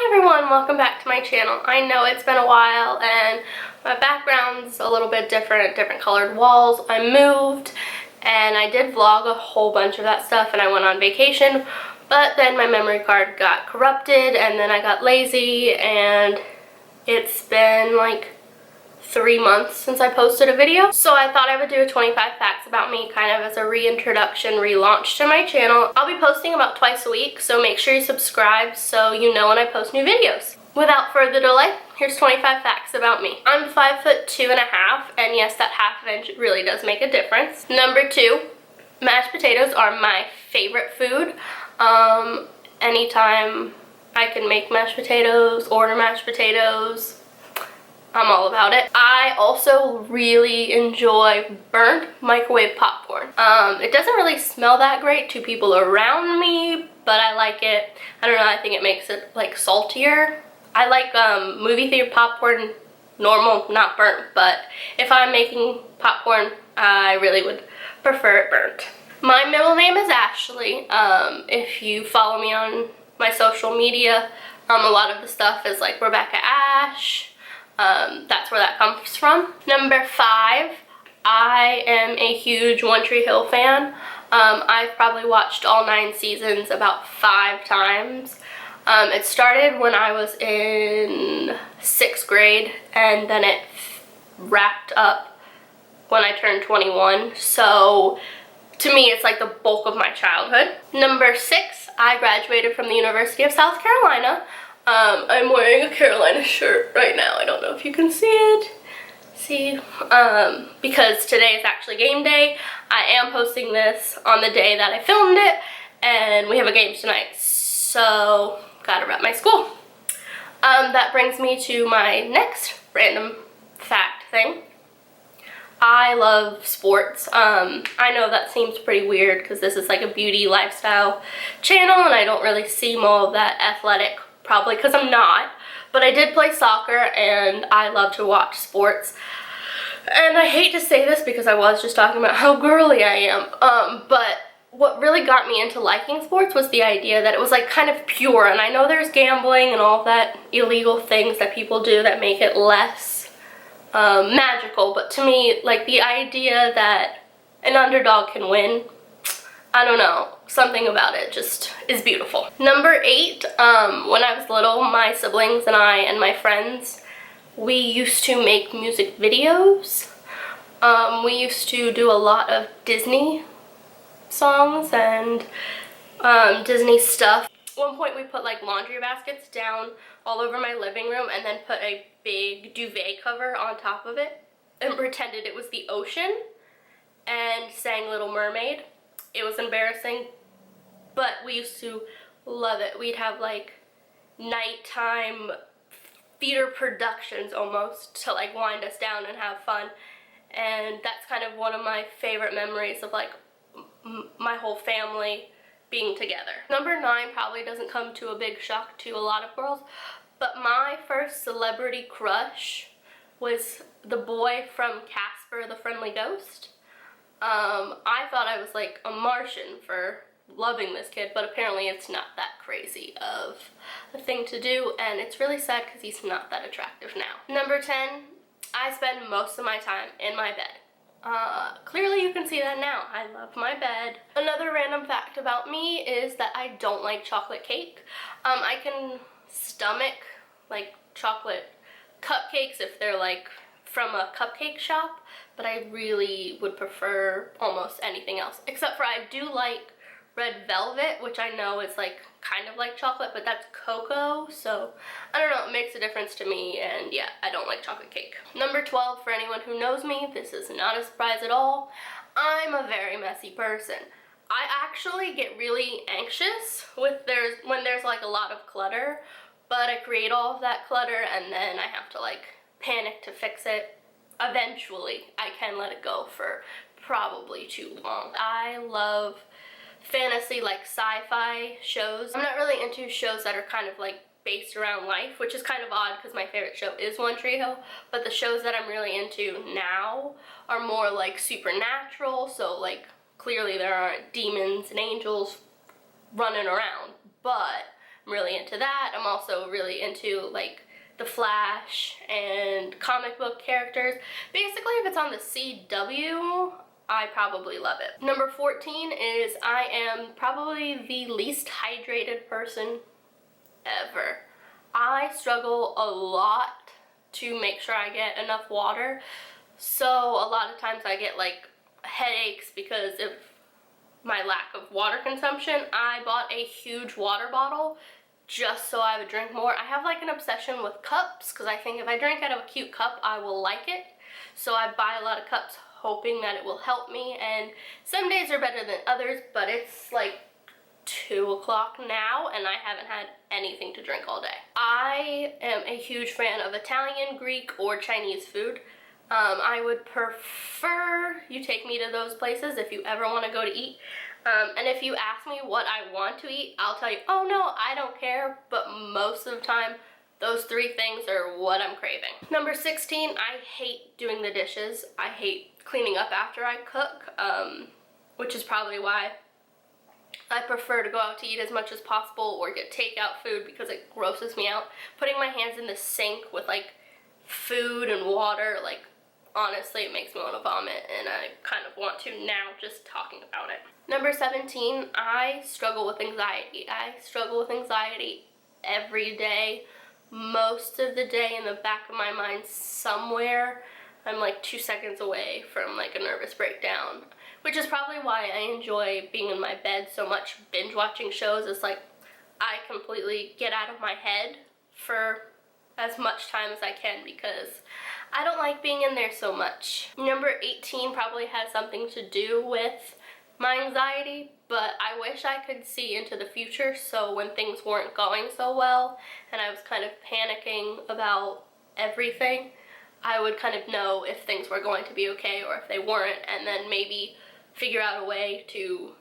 Hi everyone, welcome back to my channel. I know it's been a while and my background's a little bit different colored walls. I moved and I did vlog a whole bunch of that stuff and I went on vacation, but then my memory card got corrupted and then I got lazy and it's been like 3 months since I posted a video. So I thought I would do a 25 facts about me kind of as a reintroduction, relaunch to my channel. I'll be posting about twice a week, so make sure you subscribe so you know when I post new videos. Without further delay, here's 25 facts about me. I'm 5'2.5", and yes, that ½ inch really does make a difference. Number 2, mashed potatoes are my favorite food. Anytime I can make mashed potatoes, order mashed potatoes, I'm all about it. I also really enjoy burnt microwave popcorn. It doesn't really smell that great to people around me, but I like it. I don't know, I think it makes it like saltier. I like movie theater popcorn, normal, not burnt, but if I'm making popcorn, I really would prefer it burnt. My middle name is Ashley. If you follow me on my social media, a lot of the stuff is like Rebecca Ash. That's where that comes from. Number 5, I am a huge One Tree Hill fan. I've probably watched all 9 seasons about 5 times. It started when I was in 6th grade and then it wrapped up when I turned 21. So to me, it's like the bulk of my childhood. Number 6, I graduated from the University of South Carolina. I'm wearing a Carolina shirt right now. I don't know if you can see it. Because today is actually game day. I am posting this on the day that I filmed it, and we have a game tonight, so gotta rep my school. That brings me to my next random fact thing. I love sports. I know that seems pretty weird because this is like a beauty lifestyle channel and I don't really seem all that athletic, probably because I'm not, but I did play soccer and I love to watch sports. And I hate to say this because I was just talking about how girly I am, but what really got me into liking sports was the idea that it was like kind of pure, and I know there's gambling and all that illegal things that people do that make it less magical, but to me, like the idea that an underdog can win, I don't know, something about it just is beautiful. Number 8, when I was little, my siblings and I and my friends, we used to make music videos. We used to do a lot of Disney songs and Disney stuff. At one point we put like laundry baskets down all over my living room and then put a big duvet cover on top of it and pretended it was the ocean and sang Little Mermaid. It was embarrassing, but we used to love it. We'd have like nighttime theater productions almost to like wind us down and have fun, and that's kind of one of my favorite memories of like my whole family being together. Number 9 probably doesn't come to a big shock to a lot of girls, but my first celebrity crush was the boy from Casper the Friendly Ghost. I thought I was like a Martian for loving this kid, but apparently it's not that crazy of a thing to do, and it's really sad because he's not that attractive now. Number 10, I spend most of my time in my bed. Clearly you can see that now. I love my bed. Another random fact about me is that I don't like chocolate cake. I can stomach like chocolate cupcakes if they're like from a cupcake shop, but I really would prefer almost anything else, except for I do like red velvet, which I know is like kind of like chocolate, but that's cocoa, so I don't know, it makes a difference to me, and yeah, I don't like chocolate cake. Number 12, for anyone who knows me, this is not a surprise at all, I'm a very messy person. I actually get really anxious when there's like a lot of clutter, but I create all of that clutter and then I have to like panic to fix it. Eventually, I can let it go for probably too long. I love fantasy, like sci-fi shows. I'm not really into shows that are kind of like based around life, which is kind of odd because my favorite show is One Tree Hill, but the shows that I'm really into now are more like supernatural, so like clearly there aren't demons and angels running around, but I'm really into that. I'm also really into like the Flash and comic book characters. Basically, if it's on the CW, I probably love it. Number 14 is I am probably the least hydrated person ever. I struggle a lot to make sure I get enough water. So a lot of times I get like headaches because of my lack of water consumption. I bought a huge water bottle just so I would drink more. I have like an obsession with cups because I think if I drink out of a cute cup, I will like it. So I buy a lot of cups hoping that it will help me, and some days are better than others, but it's like 2 o'clock now and I haven't had anything to drink all day. I am a huge fan of Italian, Greek, or Chinese food. I would prefer you take me to those places if you ever want to go to eat. And if you ask me what I want to eat, I'll tell you, oh no, I don't care, but most of the time, those 3 things are what I'm craving. Number 16, I hate doing the dishes. I hate cleaning up after I cook, which is probably why I prefer to go out to eat as much as possible or get takeout food because it grosses me out. Putting my hands in the sink with like food and water, like honestly, it makes me want to vomit, and I kind of want to now just talking about it. Number 17, I struggle with anxiety. I struggle with anxiety every day. Most of the day, in the back of my mind somewhere, I'm like 2 seconds away from like a nervous breakdown, which is probably why I enjoy being in my bed so much, binge watching shows. It's like I completely get out of my head for as much time as I can because I don't like being in there so much. Number 18 probably has something to do with my anxiety, but I wish I could see into the future, so when things weren't going so well and I was kind of panicking about everything, I would kind of know if things were going to be okay or if they weren't, and then maybe figure out a way to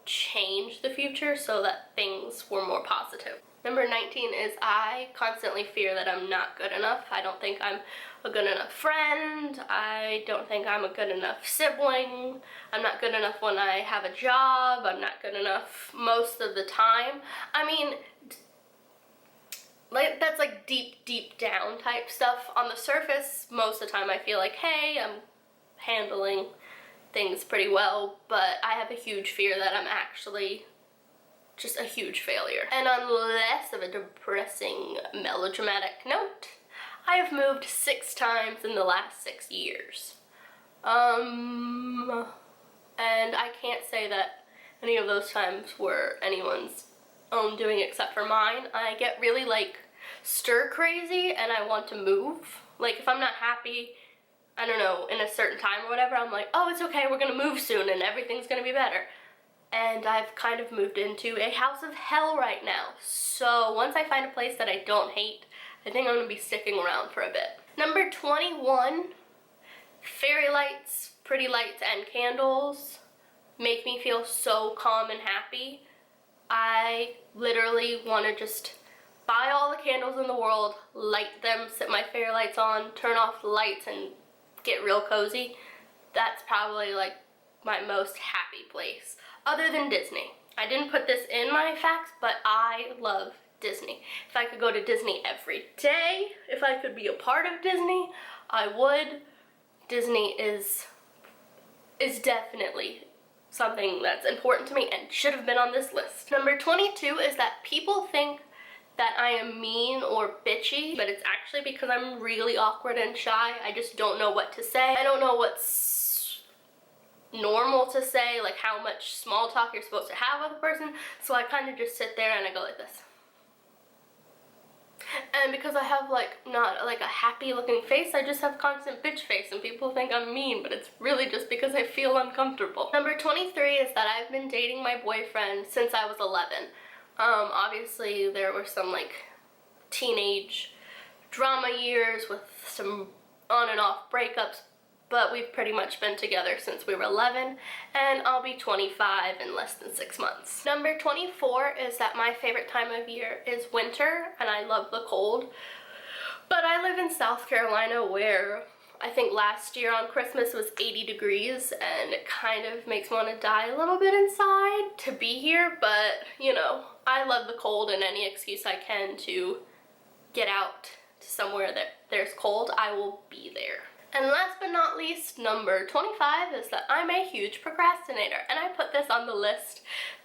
change the future so that things were more positive. Number 19 is I constantly fear that I'm not good enough. I don't think I'm a good enough friend. I don't think I'm a good enough sibling. I'm not good enough when I have a job. I'm not good enough most of the time. I mean, like that's like deep down type stuff. On the surface, most of the time I feel like, hey, I'm handling things pretty well, but I have a huge fear that I'm actually just a huge failure. And on less of a depressing, melodramatic note, I have moved 6 times in the last 6 years. And I can't say that any of those times were anyone's own doing except for mine. I get really like stir crazy and I want to move. Like if I'm not happy, I don't know, in a certain time or whatever, I'm like, oh, it's okay, we're gonna move soon and everything's gonna be better. And I've kind of moved into a house of hell right now. So once I find a place that I don't hate, I think I'm gonna be sticking around for a bit. Number 21, fairy lights, pretty lights, and candles make me feel so calm and happy. I literally wanna just buy all the candles in the world, light them, set my fairy lights on, turn off the lights, and get real cozy. That's probably like my most happy place, other than Disney. I didn't put this in my facts, but I love Disney. If I could go to Disney every day, if I could be a part of Disney, I would. Disney is definitely something that's important to me and should have been on this list. Number 22 is that people think that I am mean or bitchy, but it's actually because I'm really awkward and shy. I just don't know what to say. I don't know what's normal to say, like how much small talk you're supposed to have with a person, so I kind of just sit there and I go like this. And because I have like not like a happy looking face, I just have constant bitch face and people think I'm mean, but it's really just because I feel uncomfortable. Number 23 is that I've been dating my boyfriend since I was 11. Obviously there were some like teenage drama years with some on and off breakups, but we've pretty much been together since we were 11, and I'll be 25 in less than 6 months. Number 24 is that my favorite time of year is winter, and I love the cold, but I live in South Carolina where I think last year on Christmas was 80 degrees, and it kind of makes me want to die a little bit inside to be here, but you know, I love the cold, and any excuse I can to get out to somewhere that there's cold, I will be there. And last but not least, number 25 is that I'm a huge procrastinator. And I put this on the list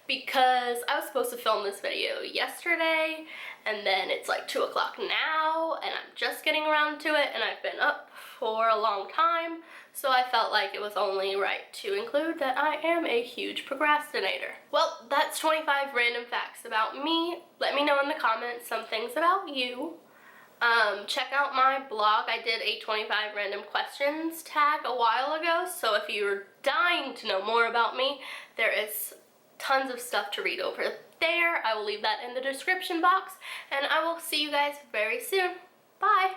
because I was supposed to film this video yesterday, and then it's like 2 o'clock now, and I'm just getting around to it, and I've been up for a long time, so I felt like it was only right to include that I am a huge procrastinator. Well, that's 25 random facts about me. Let me know in the comments some things about you. Check out my blog. I did a 25 random questions tag a while ago, so if you're dying to know more about me, there is tons of stuff to read over there. I will leave that in the description box, and I will see you guys very soon. Bye!